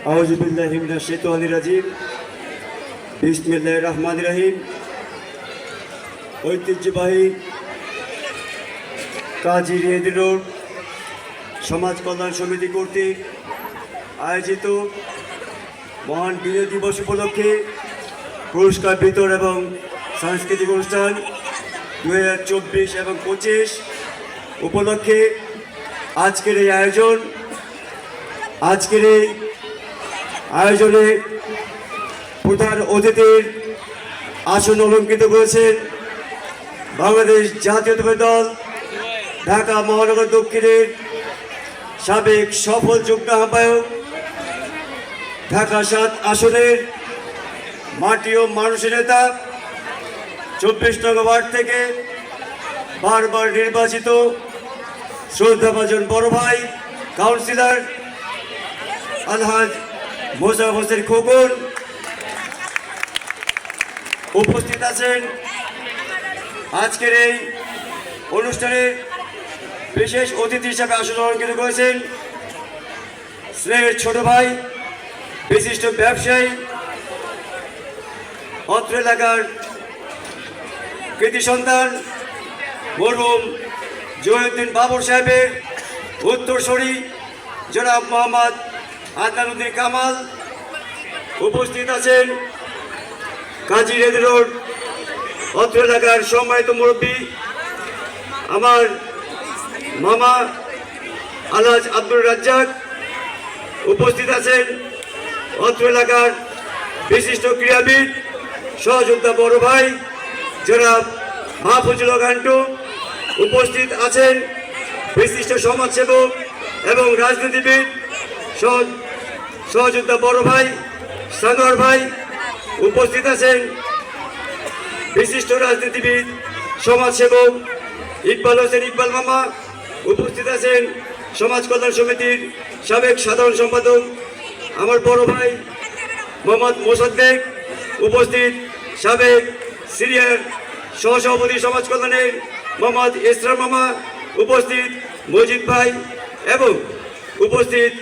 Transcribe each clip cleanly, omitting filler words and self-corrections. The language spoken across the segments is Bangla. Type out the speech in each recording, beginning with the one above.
আউযু বিল্লাহি মিনাশ শাইতানির রাজিম। বিসমিল্লাহির রহমানির রহিম। ঐতিহ্যবাহী কাজী রিয়াদ রোড সমাজ কল্যাণ সমিতি কর্তৃক আয়োজিত মহান বিজয় দিবস উপলক্ষে পুরস্কার বিতরণ এবং সাংস্কৃতিক অনুষ্ঠান 2024 এবং 25 উপলক্ষে আজকের এই আয়োজনে প্রধান অতিথির আসন অলঙ্কৃত করেছেন বাংলাদেশ জাতীয়তাবাদী দল ঢাকা মহানগর দক্ষিণের সাবেক সফল যুগ্ম আহ্বায়ক, ঢাকা 7 আসনের মাটি ও মানুষের নেতা, 24 নং ওয়ার্ড থেকে বারবার নির্বাচিত শ্রদ্ধাভাজন বড় ভাই কাউন্সিলর আলহাজ মোশাররফ হোসেন খোকন। উপস্থিত আছেন আজকের এই অনুষ্ঠানে বিশেষ অতিথি হিসাবে আসন অলঙ্কৃত করেছেন স্নেহের ছোট ভাই, বিশিষ্ট ব্যবসায়ী, অত্র এলাকার কৃতি সন্তান মরহুম জহিউদ্দিন বাবর সাহেবের উত্তরসূরি জনাব মোহাম্মদ আদনান কামাল। উপস্থিত আছেন কাজী রিয়াদ রোড অত্র এলাকার সম্মানিত মুরব্বী আমার মামা আলহাজ আব্দুর রাজ্জাক। উপস্থিত আছেন অত্র এলাকার বিশিষ্ট ক্রীড়াবিদ সহযোদ্ধা বড় ভাই জনাব মাহফুজুল ঘান্টু। উপস্থিত আছেন বিশিষ্ট সমাজসেবক এবং রাজনীতিবিদ সহযোদ্ধা বড় ভাই সানোয়ার ভাই। উপস্থিত আছেন বিশিষ্ট রাজনীতিবিদ সমাজসেবক ইকবাল হোসেন ইকবাল মামা। উপস্থিত আছেন সমাজ কল্যাণ সমিতির সাবেক সাধারণ সম্পাদক আমার বড় ভাই মোহাম্মদ মোসাদ্দেক। উপস্থিত সাবেক সিরিয়ার সহসভাপতি সমাজ কল্যাণের মোহাম্মদ ইসরার মামা। উপস্থিত মজিদ ভাই এবং উপস্থিত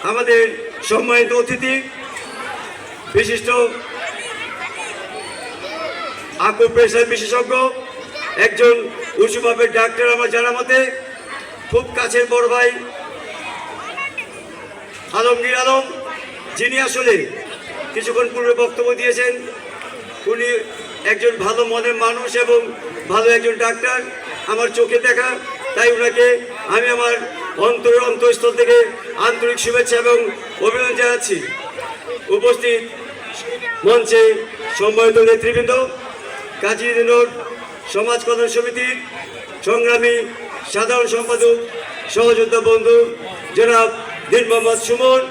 আমাদের সম্মানিত অতিথি বিশিষ্ট আকুপ্রেশার বিশেষজ্ঞ, একজন উঁচুমাপের ডাক্তার, আমার জানা মতে খুব কাছের বড় ভাই আলমগীর আলম, যিনি আসলে কিছুক্ষণ পূর্বে বক্তব্য দিয়েছেন। উনি একজন ভালো মনের মানুষ এবং ভালো একজন ডাক্তার, আমার চোখে দেখা, তাই ওনাকে আমি আমার অন্তঃস্থল থেকে আন্তরিক শুভেচ্ছা এবং অভিনন্দন জানাচ্ছি। উপস্থিত মঞ্চে সম্মানিত নেতৃবৃন্দ, কাজী রিয়াদ রোড সমাজ কল্যাণ সমিতির সংগ্রামী সাধারণ সম্পাদক সহযোদ্ধা বন্ধু জনাব দিন মোহাম্মদ সুমন।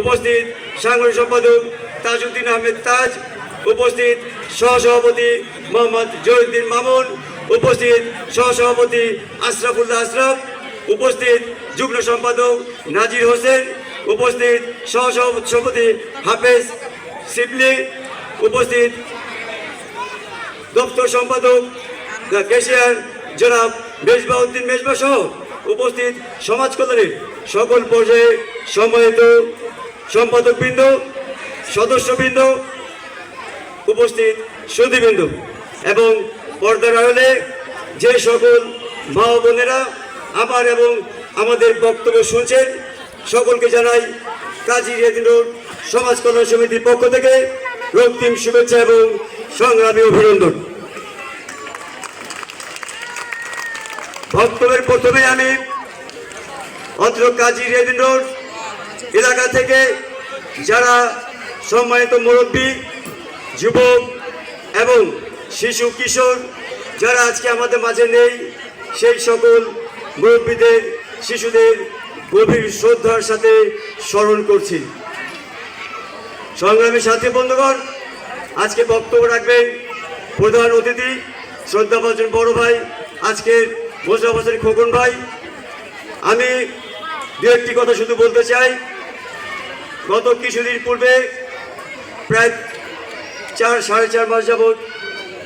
উপস্থিত সাংগঠনিক সম্পাদক তাজউদ্দিন আহমেদ তাজ। উপস্থিত সহসভাপতি মোহাম্মদ জহিউদ্দিন মামুন। উপস্থিত সহসভাপতি আশরাফুল্লাহ আশরাফ। উপস্থিত যুগ্ম সম্পাদক নাজির হোসেন। উপস্থিত সহসভাপতি হাফেজ শিবলি। উপস্থিত দপ্তর সম্পাদক ক্যাশিয়ার জনাব মেজবাউদ্দিন মেজবা সহ উপস্থিত সমাজ কল্যাণের সকল পর্যায়ে সম্মানিত সম্পাদকবৃন্দ, সদস্যবৃন্দ, উপস্থিত সুধীবৃন্দ এবং পর্দার আড়ালে যে সকল মা বোনেরা আমার এবং আমাদের বক্তব্য শুনছেন, সকলকে জানাই কাজী রিয়াদ রোড সমাজ কল্যাণ সমিতির পক্ষ থেকে রক্তিম শুভেচ্ছা এবং সংগ্রামী অভিনন্দন। বক্তব্যের প্রথমে আমি অত্র কাজী রিয়াদ রোড এলাকা থেকে যারা সম্মানিত মুরব্বী, যুবক এবং শিশু কিশোর যারা আজকে আমাদের মাঝে নেই, সেই সকল মুরব্বীদের, শিশুদের গভীর শ্রদ্ধার সাথে স্মরণ করছি। সংগ্রামী সাথী বন্ধুগণ, আজকে বক্তব্য রাখবেন প্রধান অতিথি শ্রদ্ধাভাজন বড় ভাই আজকের মোশাররফ হোসেন খোকন ভাই। আমি দু একটি কথা শুধু বলতে চাই। গত কিছুদিন পূর্বে প্রায় 4-4.5 মাস যাবৎ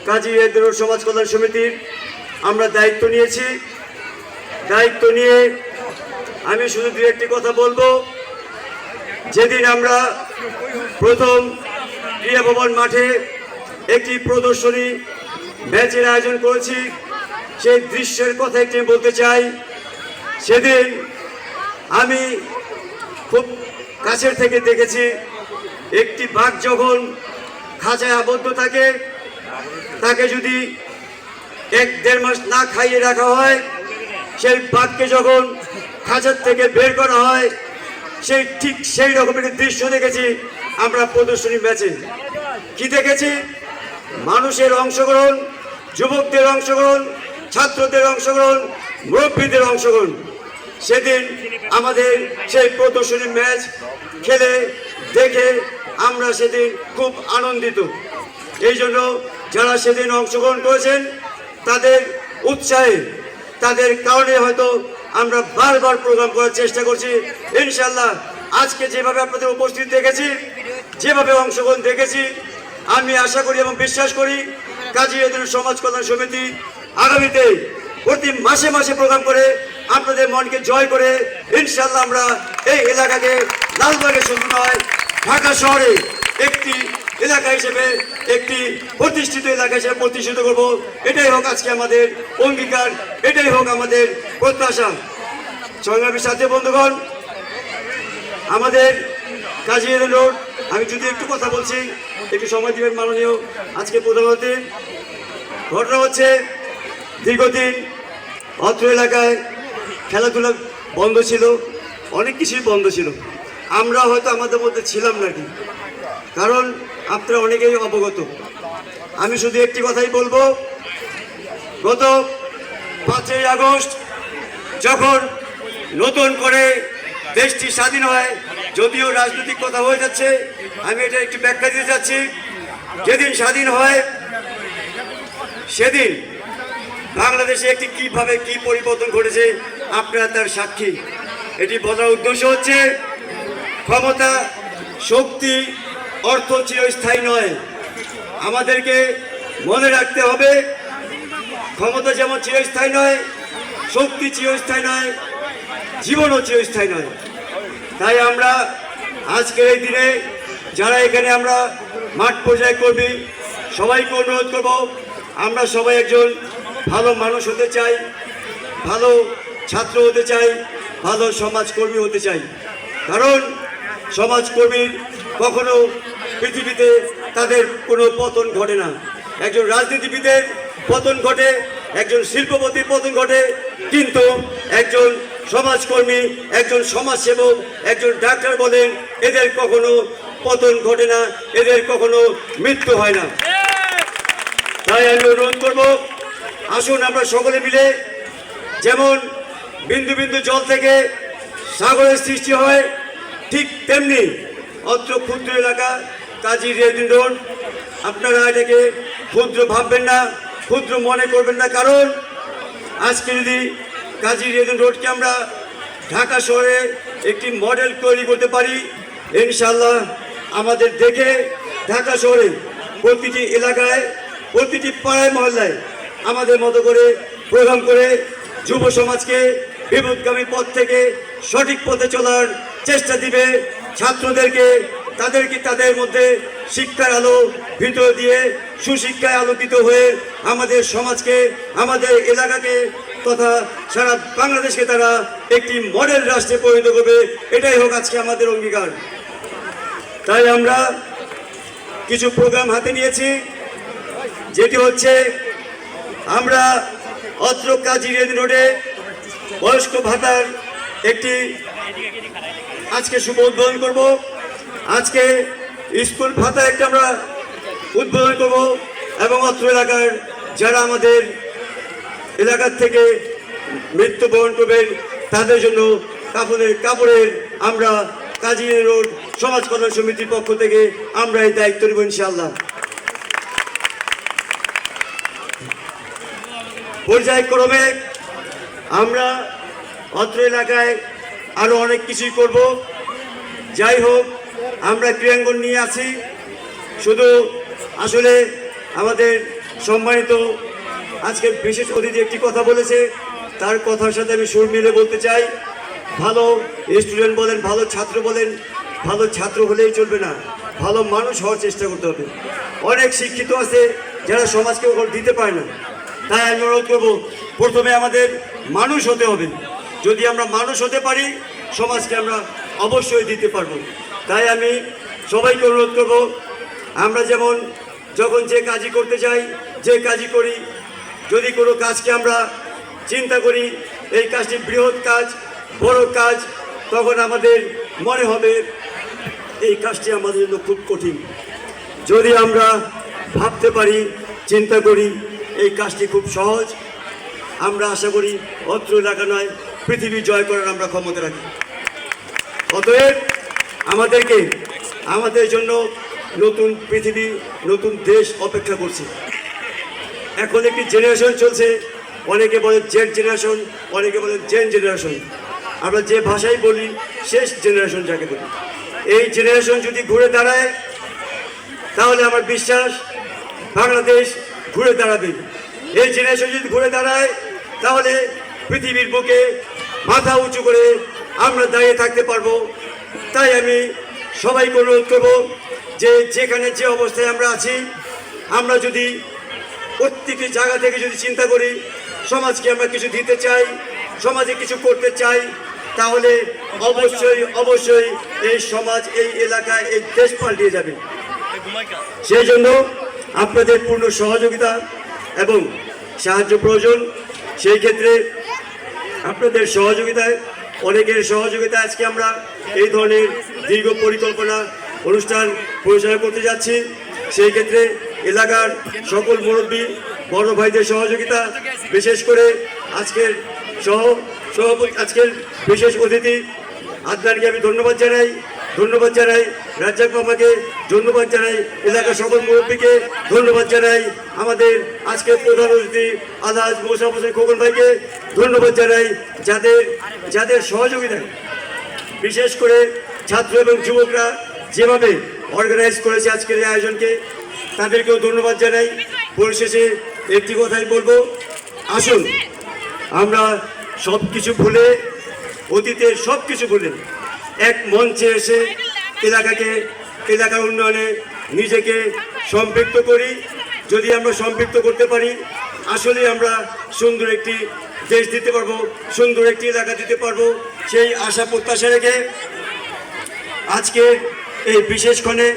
কাজী রিয়াদ রোড সমাজ কল্যাণ সমিতির আমরা দায়িত্ব নিয়েছি দায়িত্ব নিয়ে আমি শুধু দু একটি কথা বলবো। যেদিন আমরা প্রথম ক্রীড়া ভবন মাঠে একটি প্রদর্শনী ম্যাচের আয়োজন করেছি, সেই দৃশ্যের কথা একটি বলতে চাই। সেদিন আমি খুব কাছের থেকে দেখেছি একটি বাঘ যখন খাঁচায় আবদ্ধ থাকে, তাকে যদি 1-1.5 মাস না খাইয়ে রাখা হয়, সেই বাঘকে যখন খাঁচার থেকে বের করা হয়, ঠিক সেই রকমের দৃশ্য দেখেছি আমরা প্রদর্শনী ম্যাচে। কি দেখেছি? মানুষের অংশগ্রহণ, যুবকদের অংশগ্রহণ, ছাত্রদের অংশগ্রহণ, মুরব্বীদের অংশগ্রহণ। সেদিন আমাদের সেই প্রদর্শনী ম্যাচ খেলে দেখে আমরা সেদিন খুব আনন্দিত। এই জন্য যারা সেদিন অংশগ্রহণ করেছেন তাদের উৎসাহে, তাদের কারণে হয়তো আমরা বারবার প্রোগ্রাম করার চেষ্টা করছি। ইনশাল্লাহ আজকে যেভাবে আপনাদের উপস্থিত দেখেছি, যেভাবে অংশগ্রহণ দেখেছি, আমি আশা করি এবং বিশ্বাস করি কাজী নজরুল সমাজ কল্যাণ সমিতি আগামীতে প্রতি মাসে মাসে প্রোগ্রাম করে আপনাদের মনকে জয় করে ইনশাল্লাহ আমরা এই এলাকাকে লালবাগের শুধু নয়, ঢাকা শহরে একটি এলাকা হিসেবে, একটি প্রতিষ্ঠিত এলাকা হিসেবে প্রতিষ্ঠিত করব। এটাই হোক আজকে আমাদের অঙ্গীকার, এটাই হোক আমাদের প্রত্যাশা। সংগ্রামী সাথী বন্ধুগণ, আমাদের কাজী রোড, আমি যদি একটু কথা বলছি, একটু সময় দিবেন মাননীয় আজকে প্রধানমন্ত্রী। ঘটনা হচ্ছে দীর্ঘদিন অত্র এলাকায় খেলাধুলা বন্ধ ছিল, অনেক কিছুই বন্ধ ছিল। আমরা হয়তো আমাদের মধ্যে ছিলাম নাকি, কারণ আপনারা অনেকেই অবগত। আমি শুধু একটি কথাই বলবো, গত 5ই আগস্ট যখন নতুন করে দেশটি স্বাধীন হয়, যদিও রাজনৈতিক কথা হয়ে যাচ্ছে, আমি এটা একটু ব্যাখ্যা দিতে চাচ্ছি। যেদিন স্বাধীন হয় সেদিন বাংলাদেশে একটি কিভাবে কি পরিবর্তন ঘটেছে আপনারা তার সাক্ষী। এটি বলার উদ্দেশ্য হচ্ছে ক্ষমতা, শক্তি, অর্থ চিরস্থায়ী নয়। আমাদেরকে মনে রাখতে হবে ক্ষমতা যেমন চিরস্থায়ী নয়, শক্তি চিরস্থায়ী নয়, জীবনও চিরস্থায়ী নয়। তাই আমরা আজকের এই দিনে যারা এখানে আমরা মাঠ পর্যায়ে কর্মী, সবাইকে অনুরোধ করব, আমরা সবাই একজন ভালো মানুষ হতে চাই, ভালো ছাত্র হতে চাই, ভালো সমাজকর্মী হতে চাই। কারণ সমাজকর্মীর কখনো পৃথিবীতে তাদের কোনো পতন ঘটে না। একজন রাজনীতিবিদের পতন ঘটে, একজন শিল্পপতির পতন ঘটে, কিন্তু একজন সমাজকর্মী, একজন সমাজসেবক, একজন ডাক্তার বলেন, এদের কখনো পতন ঘটে না, এদের কখনো মৃত্যু হয় না। তাই আমি অনুরোধ করব, আসুন আমরা সকলে মিলে, যেমন বিন্দু বিন্দু জল থেকে সাগরের সৃষ্টি হয়, ঠিক তেমনি অত্র ক্ষুদ্র এলাকা কাজী রেদিন রোড, আপনারা এটাকে ক্ষুদ্র ভাববেন না, ক্ষুদ্র মনে করবেন না। কারণ আজকে যদি কাজী রেদিন রোডকে আমরা ঢাকা শহরে একটি মডেল তৈরি করতে পারি, ইনশাল্লাহ আমাদের দেখে ঢাকা শহরে প্রতিটি এলাকায়, প্রতিটি পাড়ায় মহল্লায় আমাদের মতো করে প্রোগ্রাম করে যুব সমাজকে বিপদগামী পথ থেকে সঠিক পথে চলার চেষ্টা দিবে। ছাত্রদেরকে তাদের মধ্যে শিক্ষার আলো ভিতর দিয়ে সুশিক্ষায় আলোকিত হয়ে আমাদের সমাজকে, আমাদের এলাকাকে তথা সারা বাংলাদেশকে তারা একটি মডেল রাষ্ট্রে পরিণত করবে। এটাই হোক আজকে আমাদের অঙ্গীকার। তাই আমরা কিছু প্রোগ্রাম হাতে নিয়েছি, যেটি হচ্ছে আমরা অত্র কাজী রেদিন রোডে বয়স্ক ভাতার একটি আজকে শুভ উদ্বোধন করব। আজকে স্কুল ভাতা একটা আমরা উদ্বোধন করব এবং অত্র এলাকার যারা আমাদের এলাকার থেকে মৃত্যুবরণ করবেন তাদের জন্য কাপড়ের আমরা কাজী রোড সমাজ কল্যাণ সমিতির পক্ষ থেকে আমরা এই দায়িত্ব নেব ইনশাআল্লাহ। পর্যায়ক্রমে আমরা অত্র এলাকায় আরো অনেক কিছুই করব। যাই হোক, আমরা ক্রীড়াঙ্গন নিয়ে আছি। শুধু আসলে আমাদের সম্মানিত আজকে বিশেষ অতিথি একটি কথা বলেছে, তার কথার সাথে আমি সুর মিলে বলতে চাই, ভালো স্টুডেন্ট বলেন, ভালো ছাত্র বলেন, ভালো ছাত্র হলেই চলবে না, ভালো মানুষ হওয়ার চেষ্টা করতে হবে। অনেক শিক্ষিত আছে যারা সমাজকে ওপর দিতে পারে না। তাই আমি অনুরোধ করবো, প্রথমে আমাদের মানুষ হতে হবে। যদি আমরা মানুষ হতে পারি, সমাজকে আমরা অবশ্যই দিতে পারবো। তাই আমি সবাইকে অনুরোধ করবো, আমরা যেমন যখন যে কাজই করতে যাই, যে কাজই করি, যদি কোনো কাজকে আমরা চিন্তা করি এই কাজটি বৃহৎ কাজ, বড় কাজ, তখন আমাদের মনে হবে এই কাজটি আমাদের জন্য খুব কঠিন। যদি আমরা ভাবতে পারি, চিন্তা করি এই কাজটি খুব সহজ, আমরা আশা করি অত্র এলাকা নয়, পৃথিবী জয় করার আমরা ক্ষমতা রাখি। অতএব আমাদেরকে, আমাদের জন্য নতুন পৃথিবী, নতুন দেশ অপেক্ষা করছে। এখন একটি জেনারেশন চলছে, অনেকে বলে জেড জেনারেশন, অনেকে বলে জেন জেনারেশন। আমরা যে ভাষাই বলি, শেষ জেনারেশন যাকে বলি। এই জেনারেশন যদি ঘুরে দাঁড়ায়, তাহলে আমার বিশ্বাস বাংলাদেশ ঘুরে দাঁড়াবে। এই জেনারেশন যদি ঘুরে দাঁড়ায়, তাহলে পৃথিবীর বুকে মাথা উঁচু করে আমরা দাঁড়িয়ে থাকতে পারবো। তাই আমি সবাইকে অনুরোধ করবো যে যেখানে যে অবস্থায় আমরা আছি, আমরা যদি প্রত্যেকটি জায়গা থেকে যদি চিন্তা করি সমাজকে আমরা কিছু দিতে চাই, সমাজে কিছু করতে চাই, তাহলে অবশ্যই অবশ্যই এই সমাজ, এই এলাকায়, এই দেশ পাল্টিয়ে যাবে। সেই জন্য আপনাদের পূর্ণ সহযোগিতা এবং সাহায্য প্রয়োজন। সেই ক্ষেত্রে আপনাদের সহযোগিতায়, অনেকের সহযোগিতা আজকে আমরা এই ধরনের দীর্ঘ পরিকল্পনা অনুষ্ঠান পরিচালনা করতে যাচ্ছি। সেই ক্ষেত্রে এলাকার সকল মুরব্বী, বড় ভাইদের সহযোগিতা, বিশেষ করে আজকের আজকের বিশেষ অতিথি আদনানকে আমি ধন্যবাদ জানাই, রাজ্জাক মামাকে ধন্যবাদ জানাই, এলাকার সকল মুরব্বীকে ধন্যবাদ জানাই, আমাদের আজকের প্রধান অতিথি আলহাজ মোশাররফ হোসেন খোকন ভাইকে ধন্যবাদ জানাই, যাদের সহযোগিতায় বিশেষ করে ছাত্র এবং যুবকরা যেভাবে অর্গানাইজ করেছে আজকের এই আয়োজনকে, তাদেরকেও ধন্যবাদ জানাই। পরিশেষে একটি কথাই বলবো, আসুন আমরা সব কিছু ভুলে, অতীতের সব কিছু ভুলে এক মঞ্চে এসে এলাকার উন্নয়নে নিজেকে সম্পৃক্ত করি। যদি আমরা সম্পৃক্ত করতে পারি, আসলে আমরা সুন্দর একটি দেশ দিতে পারবো, সুন্দর একটি এলাকা দিতে পারবো। সেই আশা প্রত্যাশা রেখে আজকের এই বিশেষক্ষণে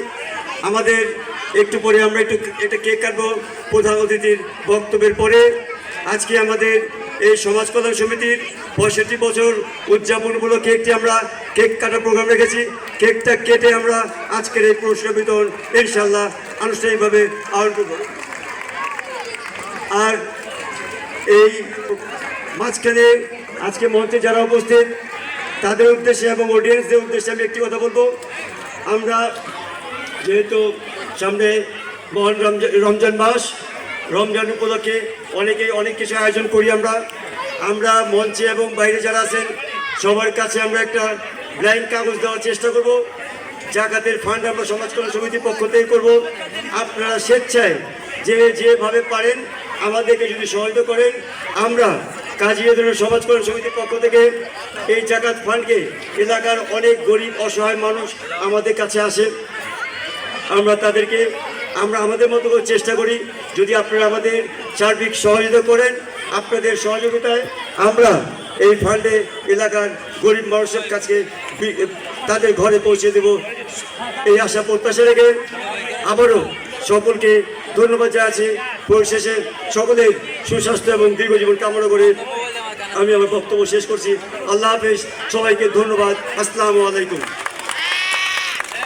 আমাদের একটু পরে আমরা একটা কেক কাটবো প্রধান অতিথির বক্তব্যের পরে। আজকে আমাদের এই সমাজ কল্যাণ সমিতির 65 বছর উদযাপন উপলক্ষে একটি আমরা কেক কাটার প্রোগ্রাম রেখেছি। কেকটা কেটে আমরা আজকের এই পুরস্কার বিতরণ ইনশাল্লাহ আনুষ্ঠানিকভাবে আহ্বান করব। আর এই মাঝখানে আজকে মঞ্চে যারা উপস্থিত তাদের উদ্দেশ্যে এবং অডিয়েন্সদের উদ্দেশ্যে আমি একটি কথা বলবো। আমরা যেহেতু সামনে মহান রমজান মাস, রমজান উপলক্ষে অনেকেই অনেক কিছু আয়োজন করি। আমরা মঞ্চে এবং বাইরে যারা আছেন সবার কাছে আমরা একটা ব্ল্যাঙ্ক কাগজ দেওয়ার চেষ্টা করব। জাকাতের ফান্ড আমরা সমাজ কল্যাণ সমিতির পক্ষ থেকে করবো। আপনারা স্বেচ্ছায় যেভাবে পারেন আমাদেরকে যদি সহায়তা করেন, আমরা কাজী নজরুল সমাজ কল্যাণ সমিতির পক্ষ থেকে এই জাকাত ফান্ডকে, এলাকার অনেক গরিব অসহায় মানুষ আমাদের কাছে আসে, আমরা তাদেরকে আমাদের মতো করে চেষ্টা করি। যদি আপনারা আমাদের সার্বিক সহযোগিতা করেন, আপনাদের সহযোগিতায় আমরা এই ফান্ডে এলাকার গরিব মানুষের কাছে তাদের ঘরে পৌঁছে দেব, এই আশা প্রত্যাশা রেখে আবারও সকলকে ধন্যবাদ জানাচ্ছি। পরিশেষে সকলের সুস্বাস্থ্য এবং দীর্ঘজীবন কামনা করে আমি আমার বক্তব্য শেষ করছি। আল্লাহ হাফেজ, সবাইকে ধন্যবাদ। আসসালামু আলাইকুম।